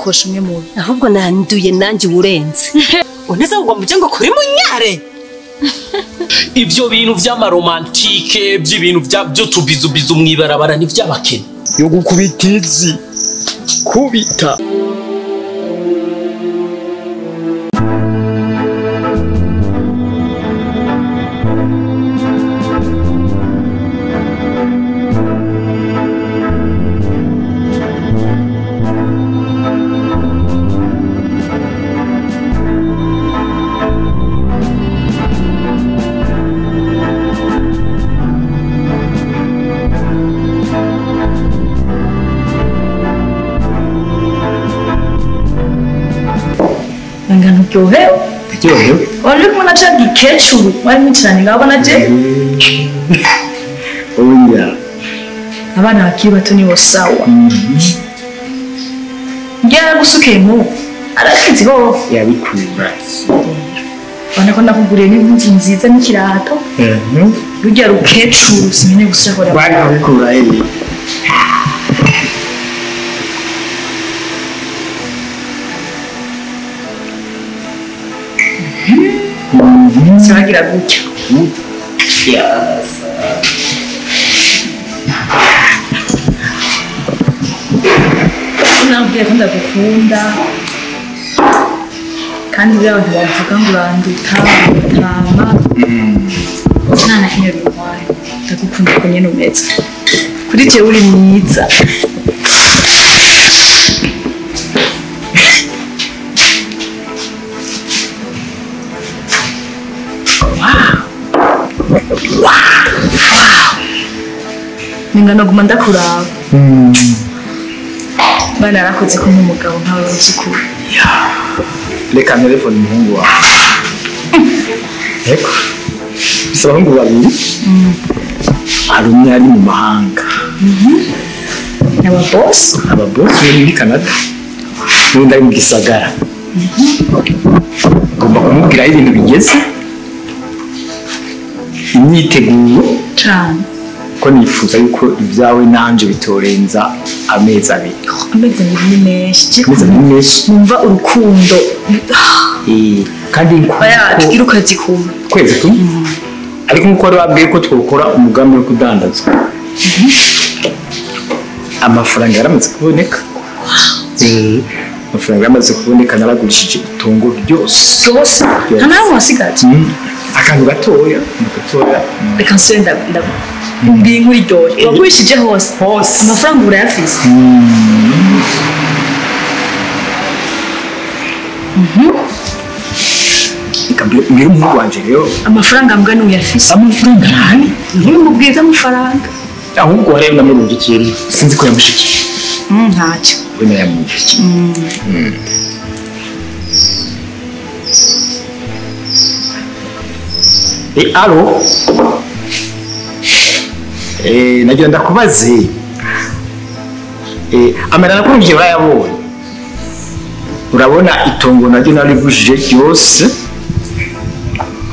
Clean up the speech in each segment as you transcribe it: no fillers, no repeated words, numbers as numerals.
kosha umwe mubi ahubwo nanduye nanje urenze uneze ngo muje ngo kuri munyare ivyo bintu vy'amaromantike by'ibintu byo tubizubizu mwibarabara ni vy'abakene yo gukubita izi kubita ngano ryohewe wari kumwe na ca gikecuru wari mwicaranye ngabona je oya abana bakiri bato nibo sawa ngera gusuke mu arakizi ho yabikura bana ko nakuguriye n'impunzi nziza n'ikirato burya rukecuru simene gusahora bari kubikura siragira gutya nabwiye ko ndagukunda kandi buriya abantu bavuga ngo uranduta utama nta na kimwe bintwaye ndagukunda ko nyine umeze kuri jewe uri mwiza ningana guma ndakuraba bana arakoze ko nk'umugabo ntawe uzikura reka telefone umuhungu wawe eko bisa abahungu babiri hari umwe ari mu mahanga ababosi bari muri Canada n'undi ari mu gisagara ngomba kumubwira aho ibintu bigeze imyiteguro cyane ko nifuza yuko ibyawe nanje bitorenza amezi abiri ni menshi numva urukundo kandi tugira ukazikuma kwezi kumwe ariko nkuko wari wabwiye ko twokora umugambi wo kudandaza amafaranga yaramaze kuboneka amafaranga yaramaze kuboneka naragurishije itongo ryose nta nawe wasigaje akantu gatoya reka nsenda mbwiye inkuru iryoshye wagurishije hose amafaranga urayafise mbwira umuhungu wanje rero amafaranga mbwa n'uyafise amafaranga ntani ntimubwize amafaranga ahubwo wareba namurungikiye sinzi ko yamushikiye ntacyo we nayamushikiye alo nagira ndakubaze amera nakungiye urayabonye urabona itongo naryo narigujije ryose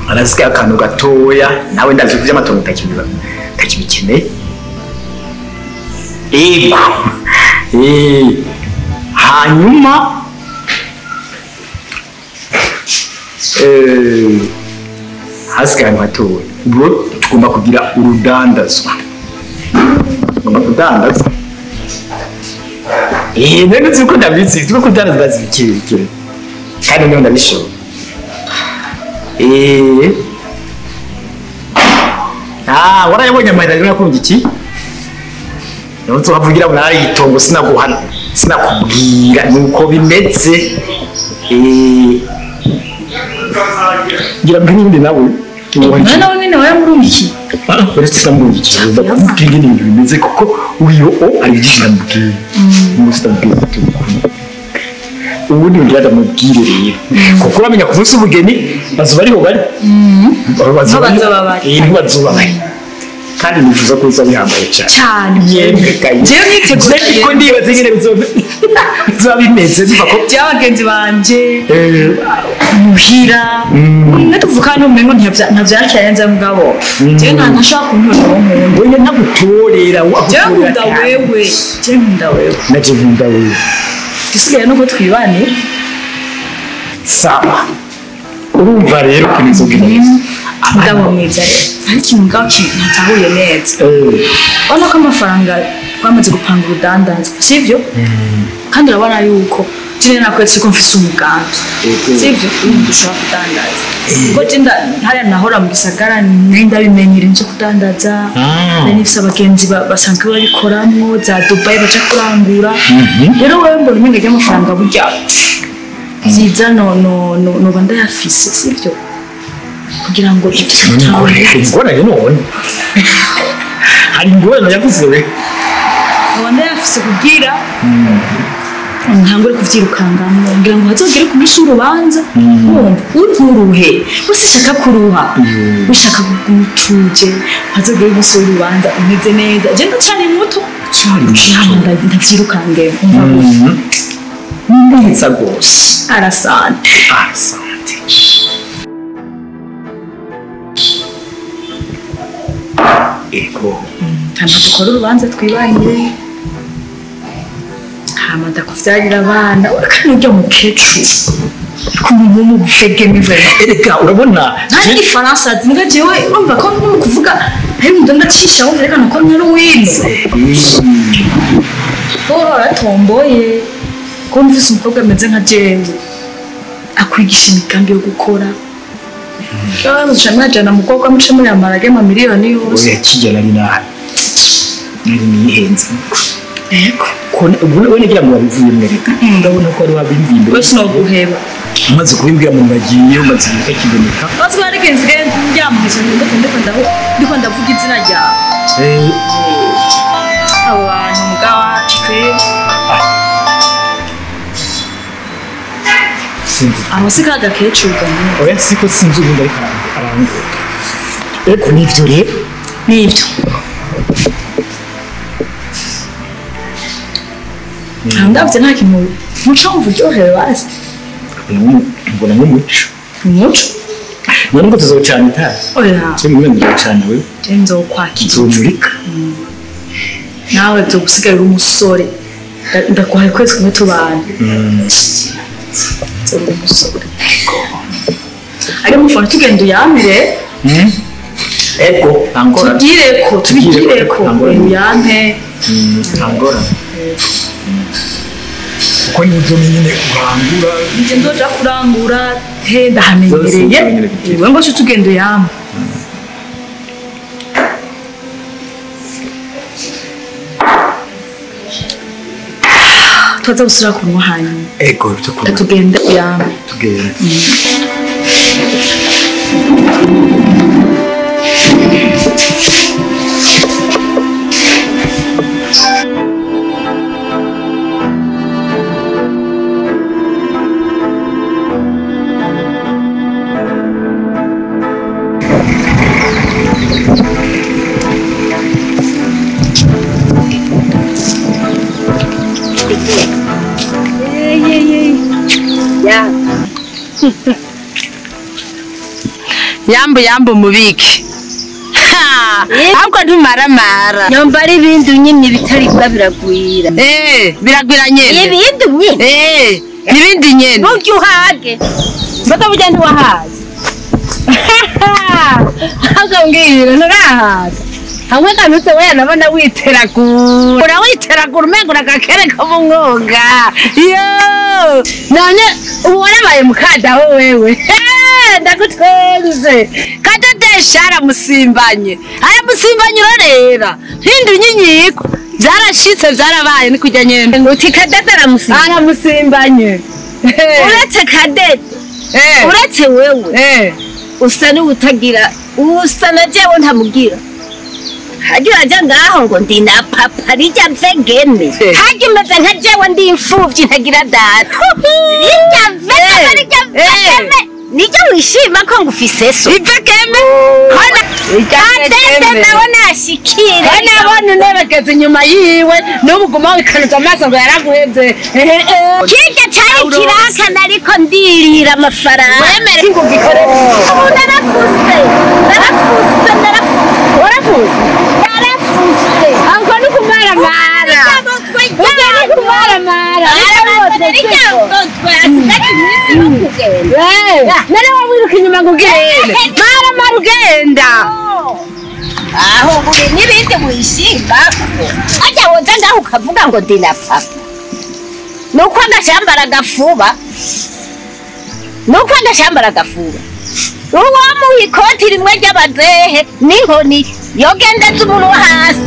arasigaye akantu gatoya nawe ndazi ko by'amatongo utakibikeneye hanyuma hasigaye ahantu hatoya ubwo tugomba kugira urudandazwa tugomba kudandaza none uzi ko ndabizi tuko kudandaza zibikire kandi niho ndabishobora warayabonye amahera rero nakunze iki niho tuhavugira ngo nari itongo sinaguhana sinakubwira nuko bimeze ngira ngo n'ibindi nawe mwana we nyine waramurungikiye uretse sinamurungikiye ndakubwira ibintu bimeze kuko uyo ari igishyira mbwiye umusitambwira ubundi ngira ndamubwire rero kuko bamenya ku munsi w'ubugeni bazuba ariho bari bazuba bari kandi nifuza ko uzaba bihambaye cyane jewe niteguye ko ndibaza nyine bizoba bimeze biva ko by'abagenzi banje muhira natuvuka n'umengo ntavyacayenze mugabo jewe ntashaka kuntora umuntu wewe ntagutorera jewe nkunda wewe naje nkunda wewe gisigaye nuko twibanira sawa urumva rero kinizo gimeze mugabo mwiza rero ariko umugabo ntahuye neza ubona ko amafaranga twamaze gupanga urudandaza sivyo kandi urabona yuko jine nakwetse ko mfise umugambi sivyo dushobora kudandaza ubwo jinda hariya nahora mu gisagara ndabimenyera nje kudandaza nifise abagenzi basanzwe babikoramwo za Dubai baca kurangura rero wewe mbona umenga ry'amafaranga burya ziza no banda yafise sivyo kugira ngo ingorane none hari ingorane yavuze we banda yafise kugira ntangure kuvyirukangamwo ngira ngo hazogere ku musi urubanza uruhe usishaka kuruha ushaka kugumutuje hazogere guso urubanza umeze neza je ndacari muto ndavyirukange neza gose arasante ego hama dukora urubanza twibanire hama ndakuvyarira abana kandi urya mukecuru kumuntu w'umufege mivera erega urabona nari ifaransa mbwa jewe urumva ko no kuvuga ari mu ndonda cisha wo verekana ko ntari wino aratomboye ko mfise umukobwa ameze nka jewe akwigisha imigambi yo gukora Mujana mukobwa muce muri amarage ma miliyoni yose. Oya kijana nari nihenze. Eko. Ubwo ngira ngo babivuye mwereka. Ndabona ko ari wabimbiye. Wese no guheba. Amaze kubimbwira mu bagiye umaze kiboneka. Bazwi ari kenzi njyamuze ndiko ndavuga izina ryawe. Abantu mgawa twe. Aho sikaga kecuga. Oya siko sinzi ubundi ariko arango. Eko nivyo rero. Nivyo. Ndavye nta kintu muco mvuryohewe basi. Mbona nk'umuco. Umuco? None ngo tuzocana itaha. Oya. Cyo mwe ndocana we. Je nzokwakira. Nzomurika. Nawe byogusigaye uri umusore. Ndakuhaye kwezi kumwe tubana. Umusore. Ari mufana tugenda uyamire. Eko, angora. Tugireko uyampe. Angora. Uko nizo nyine kurangura. Nje ndoja kurangura he ndahamenyereye. Wewe ngo tugenda uyampe. Tuza gusura ku muhanya. Ego byo kuba. Tugende uyampe. Tugende. Yambo mubiki. Ahubwo ntumaramara. Nyamba ari ibindi nyine bitari kwa biragwira. Biragwira nyene. Ibindi nyine. Ibindi nyene. Buryo uhage. Mbaka burya ntiwahaze. Akambwira nturahaze. Hamwe kanutse we nabona witeragura. Urawiteragura umengo uragakereka mu mwonga. Yo! None ubu warabaye mukadaho wewe. Ndagutwenze kadodeshara musimbanye aramusimbanye urarera hindu nyinyiko zarashitse zarabaye ni kujya nyene uti kadadara musimbanye uretse kadede uretse wewe usa n'ubutagira usa na jewe ntamugira hajya uraja ngaho ngo ndi na papa rijya mvegene hajya umeze nka jewe ndi imfuvyi ntagira data rijya mvegene Nija wishima ko ngufise so. Ivekeme. Hona. Kadede nabona ashikire. Nabona nebegeze nyuma yiwe n'ubuguma wikanuza amaso ngo yaraguhevye. Kike cyari kiraka nariko ndirira amafaranga. Wemere ngugikore. Narafuse. Warafuse. Narafuse. Anko nukumara mara. Kumara mara. nari wawiruka inyuma ngo ugende mara ugenda aho buri n'ibindi wishimba ajya woza ndaho ukavuga ngo ndinapfa nuko agashambara agafuba uwo mu ikoti rimwe ry'abazehe n'inkoni yogendeza umunwa hasi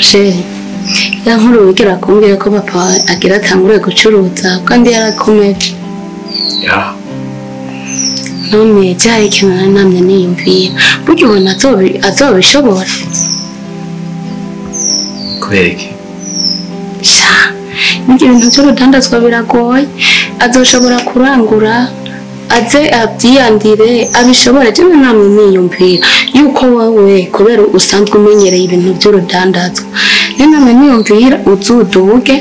Sheri ya nkuru wigira kumbwira ko papa agira atangure gucuruza kandi yarakomeje none cyaye ikintu namye niyumviye buryo ubona azobishobora kubereke sha n'ibyo bintu by'urudandazwa biragoye azoshobora kurangura aze abyiyandire abishobora cyane namwe niyumvira yuko wowe kubera usanzwe umenyereye ibintu by'urudandazwa namwe niyumvira uzuduge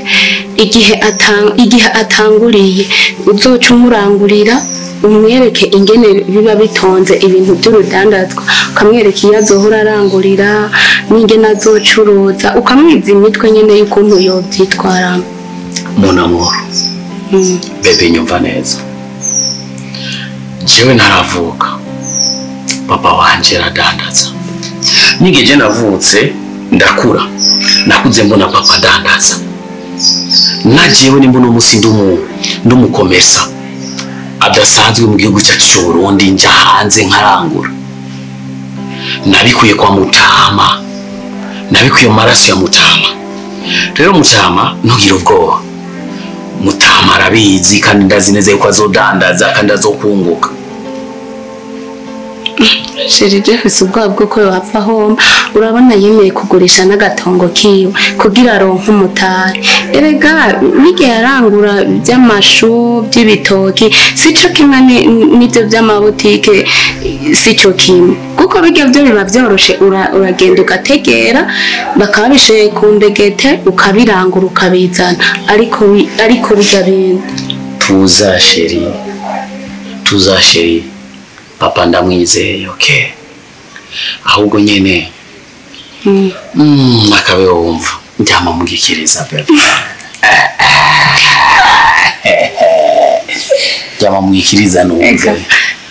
igihe atanguriye uzoca umurangurira umwereke ingene biba bitonze ibintu by'urudandazwa ukamwereka iyo azohora arangurira n'ingene azocuruza ukamwiza imitwe nyine y'ukuntu yobyitwaramo mon amour bebe nyumva neza jewe ntaravuka papa wanje aradandaza nigeje navutse ndakura nakuze mbona papa adandaza najewe nimbona umusi ndumukomesa adasanzwe mu gihugu cyacu cy'u Burundi nja hanze nkarangura nabikuye kwa Mutama nabikuye maraso ya Mutama rero Mutama ntugira ubwoba Mutama arabizi kandi ndazineze yuko azodandaza kandi azokunguka Sheri Jeffs ubwabo bwo ko wapfa homba urabona yemeye kugurisha n'agatongo kiwe kugira aronke umutari erega bige yarangura by'amashu by'ibitoki sico kimwe n'ibyo by'amabutike sico kimwe kuko bige byo biba byoroshe uragenda ugategera bakabishoye ku ndegete ukabirangura ukabizana ariko bijya bindi tuza Sheri papa ndamwizeye okay ahubwo nyene akabe wumva njama mugikiriza bebe njama mugikiriza numve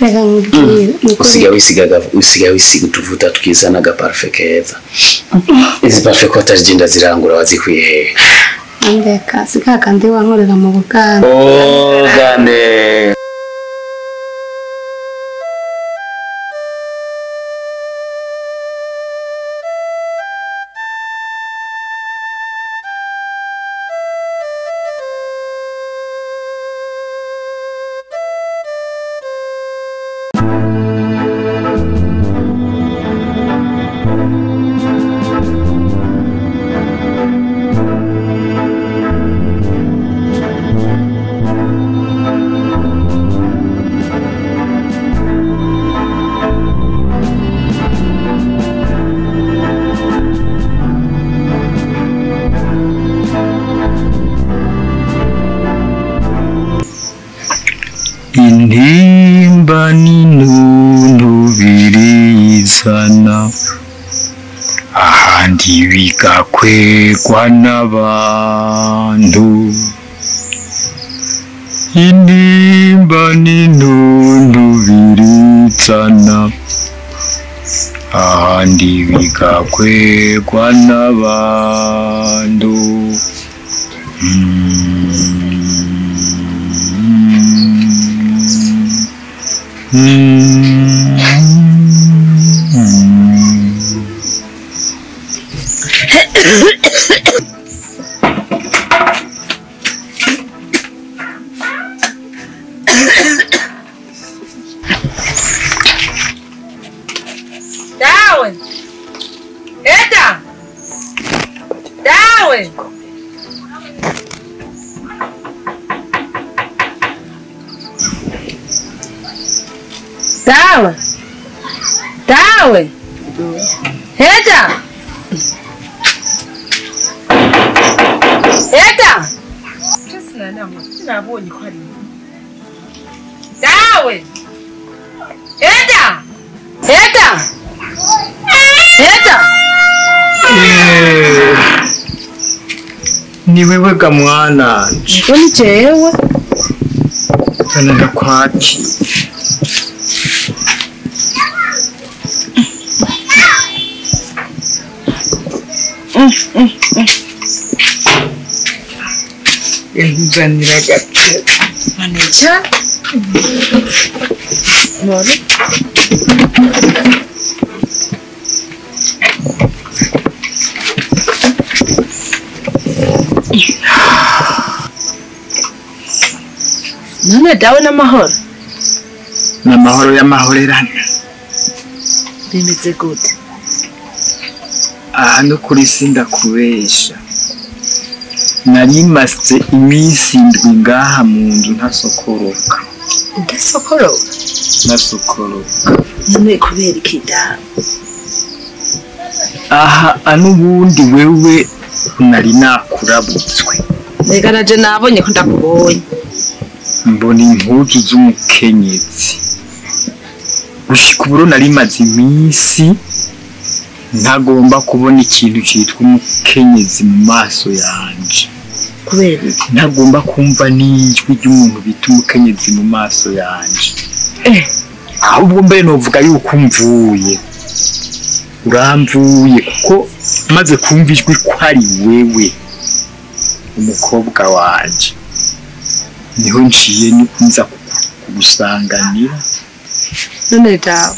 reka mubwire usiga wisiga utuvuta tukizana ga parfait keza izi parfait ko atajinda zirangura wazikwiye he andeka sika kandi wankorera mu Buganda gane intimba n'intuntu birizana ahandi bigakwegwa n'abantu intimba n'intuntu birizana ahandi bigakwegwa n'abantu Dawe. Eda. Dawe. Dawe. Dawe. Eda. Eda. Sinabonye ko ari. Dawe. Eda. Eda. Eda. Ni wewe ga mwana. Ni jewe. Nenda kwaki. Nzanira gake. Manager. Mori. None dawe n'amahoro. N'amahoro y'amahorerana. Bimeze gute? No kuri sindakubesha. Nari maze iminsi ndwi ngaha mu nzu ntasokoroka. Udasokoroka? Nasokoroka. None kubera iki dawe? N'ubundi wewe nari nakurabutswe. Nega naje nabonye ko ndakubonye. Mbona impuzu z'umukenyezi. Gushika uburo nari maze iminsi ntagomba kubona ikintu cyitwa umukenyezi mu maso yanje. Kubera ntagomba kumva n'ijwi ry'umuntu bita umukenyezi mu maso yanje. Ahubwo mbere novuga yuko mvuye. Uramvuye kuko maze kumva ijwi ko ari wewe umukobwa wanje. Niho nciye nikunza kugusanganira. none dawe.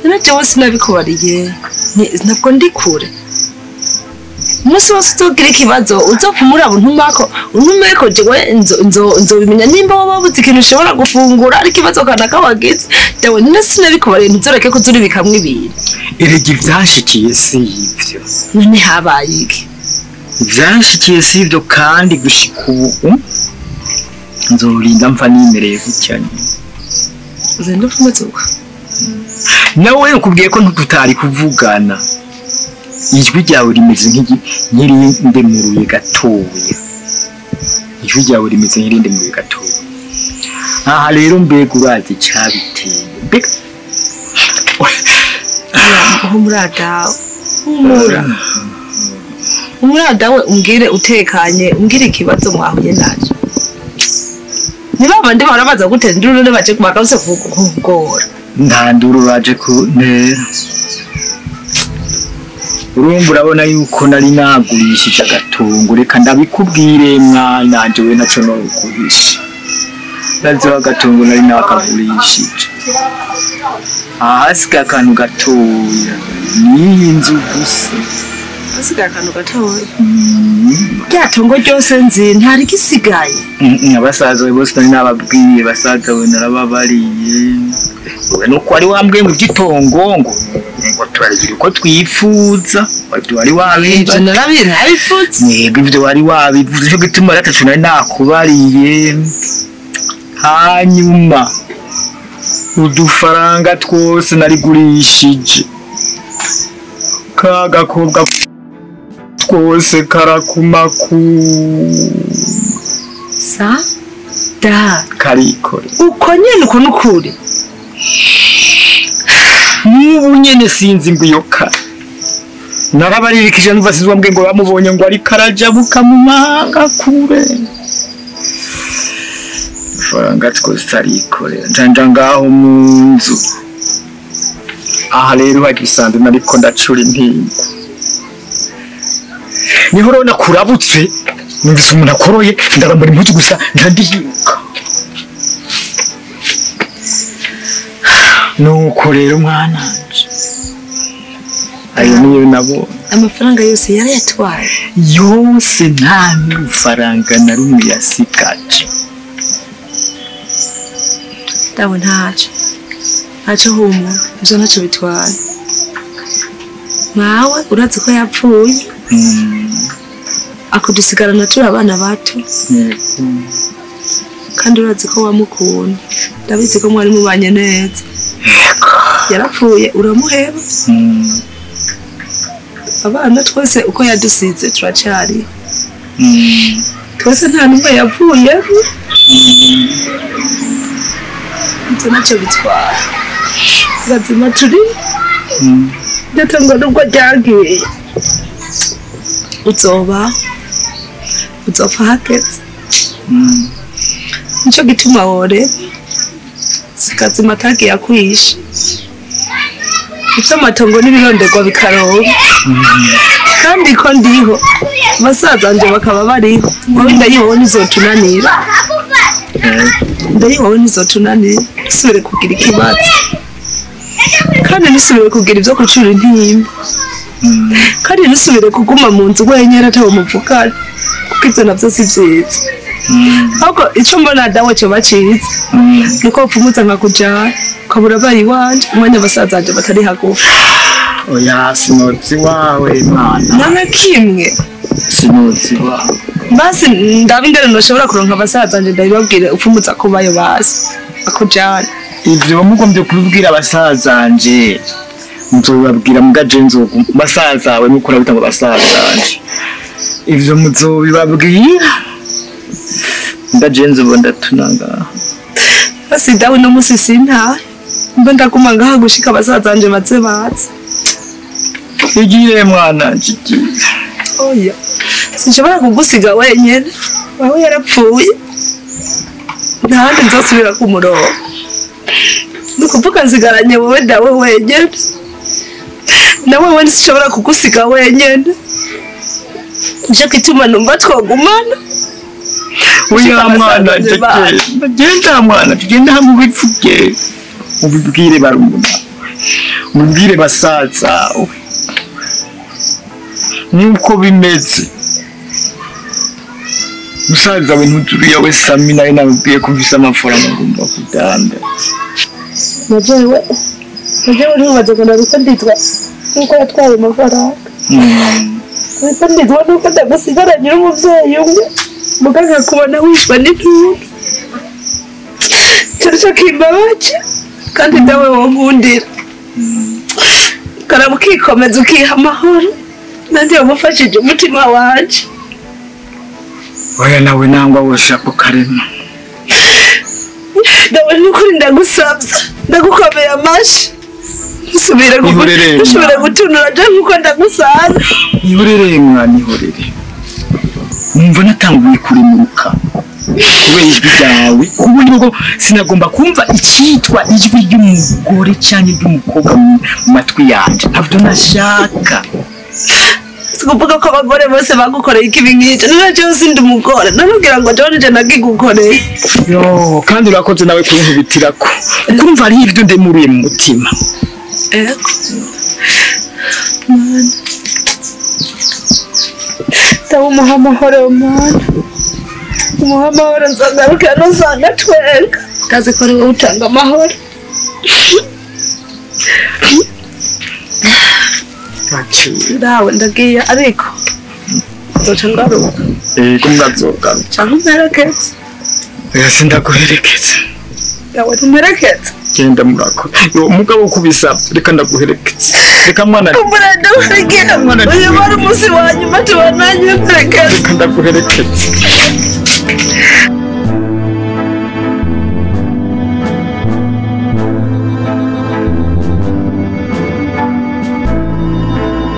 None jewe sinabikubariye. Ntabwo ndi kure. Umunsi wose uzogira ikibazo uzopfumura untumeko jewe nzobimenya nimba wabuze ikintu ushobora gufungura ari ikibazo kanaka wagize. Dawe none sinabikubariye ntuzoreke ko turi bikamwe ibintu. Erega ivyashikiye si ivyo. None habaye iki? Ivyashikiye si ivyo kandi gushika ubu nzorinda mpfa nimereye gutya nyine. Uzenda kumazuka. Nawe ukubwiye ko ntutari kuvugana. Ijwi ryawe rimeze nk'irinde gatoya. Ijwi ryawe rimeze nk'irinde gatoya. Aha rero mbega urazi cyabiteye. Mbega umuradawe. Umuradawe umbwire utekanye, umbwire ikibazo mwahuye naco. Niba bandi barabaza gute nduru baje kubagarutse kugora. Ndanduru baje kuntera. Urumva urabona yuko nari nagurishije agatungo reka ndabikubwire mwana jewe naco no kuhisha. Nazo agatungo nari nakagurishije. Hasigaye akantu gatoya. Niyi nzu gusa. Hasigaye akantu gatoya. Ryatungo ryose nzi ntari gisigaye. Abasaza bose nari nababwiye basaza we narababariye. Wowe nuko wari wambwiye mu gitongo ngo turagira uko twifuza. Wari wabivuze narabifuza. Yego ivyo wari wabivuze cyo gituma gatatu nari nakubariye. Hanyuma udufaranga twose narigurishije. Kagakobwa twose karakumaku. Sa da karikore. Uko nyene uko nukuri. N'ubu nyene sinzi ngo iyo ka. Narabaririkije numva sizwambwe ngo bamubonye ngo ari karajabuka mu mahanga kure. Faranga twose arikore. Njanja ngaho mu nzu. Aha rero hagisanzwe nariko ndacura impinga. Niho rona kurabutse numvise umuntu akoroye ndarambara impuzu gusa ndandihiuka. Nuko rero mwana ayo niyo nabo amafaranga yose yarayatwaye. Yose nta mafaranga na rumwe yasigaje. Dawe ntaco humu ivyo ntaco bitwaye. mawe urazi ko yapfuye akudusigarana turi abana bato kandi urazi ko wamukunda ndabizi ko mwari mubanye neza yarapfuye uramuheba abana twese uko yadusize turacari twese nta numwe yapfuye icyo nacyo bitwara bazima turi ndetse ngo nubwo ryagiye uzopfa hageze nicyo gituma woreba sikazima atagiye akwisha icyo amatongo n'ibironderwa bikaronka kandi ko ndiho basaza banje bakaba bariho wowe ndayihowe ntizotunanira usubire kugira ikibazo kandi ntusubire kugira ibyo gucura intimba kandi ntusubire kuguma mu nzu wenyine atawe muvugana kuko ibyo nabyo si byiza ahubwo icyo mbona dawe cyo bacitse nuko upfumutse nkakujyana ukabura bari iwanje umwanya basaza banje batari hagufi oya sinotsi wawe Imana nana kimwe sinotsi wawe basi ndabingana ntushobora kuronka abasaza banje ndabibabwire upfumutse akubayo basi akujyana ibyo mugombye kubibwira abasazanje muzobabwira mugaje nzogu basazawe mukora bitanga basazanje ivyo muzobibabwira ndajenze bo ndatunanga basi dawe no musisi nta mba ndaguma ngaha gushika abasazanje baze baze igire mwana njiki oya sinshobora kugusiga wenyene wawe yarapfuye ntahandi nzosubira ku murongo nukuvuga nsigaranye wowe dawe wenyene nawe we nishobora kugusiga wenyene nje kwituma numva twagumana oya mwana genda mwana tugenda hamwe bivuge ubibwire barumuna ubibwire basaza nuko bimeze musaza we ntuturiye we Sami nawe nabwiye ko mfise amafaranga ngomba kudanda najewe ntubaze ngo nabikonditwa nuko yatwaye amafaranga nabikonditwa nuko ndagasigaranye n'umuvyeyi umwe muganga kubona wishwa n'intuntu cyo kimbabaje kandi dawe wonkundira karabu kikomeza ukiha amahoro nanjye wamufashije umutima wanje oya nawe nangwa woshaka karema dawe nukuri ndagusabye ndagukomeye amashi ntusubire gutunura je nkuko ndagusanze ihorere mwana ihorere numva natanguye kurimuruka kubera ijwi ryawe ubu nibwo sinagomba kumva icyitwa ijwi ry'umugore cyangwa ry'umukobwa mu matwi yanje ntabwo nashaka sikuvuga ko abagore bose bagukoreye ikibi nk'icyo nacyo sindi umugore namubwira ngo John je nagigukoreye yo kandi urakoze nawe kunkubitirako ukumva ari ibyo ndemuriye mu mutima mana tawo muhamahoro mana umuhamahoro nzagaruka nusanga twenga kazi ko ari wowe utanga amahoro dawe ndagiye ariko nzoca ngaruka ko mwazogaruka cyangwa umperekeze oya sindaguherekeza dawe ntumperekeze genda murako yo mugabo kubisabye reka ndaguherekeza reka mwana kumbura ndaguherekeza uyu wari umunsi wa nyuma tubonanye mperekeze reka ndaguherekeza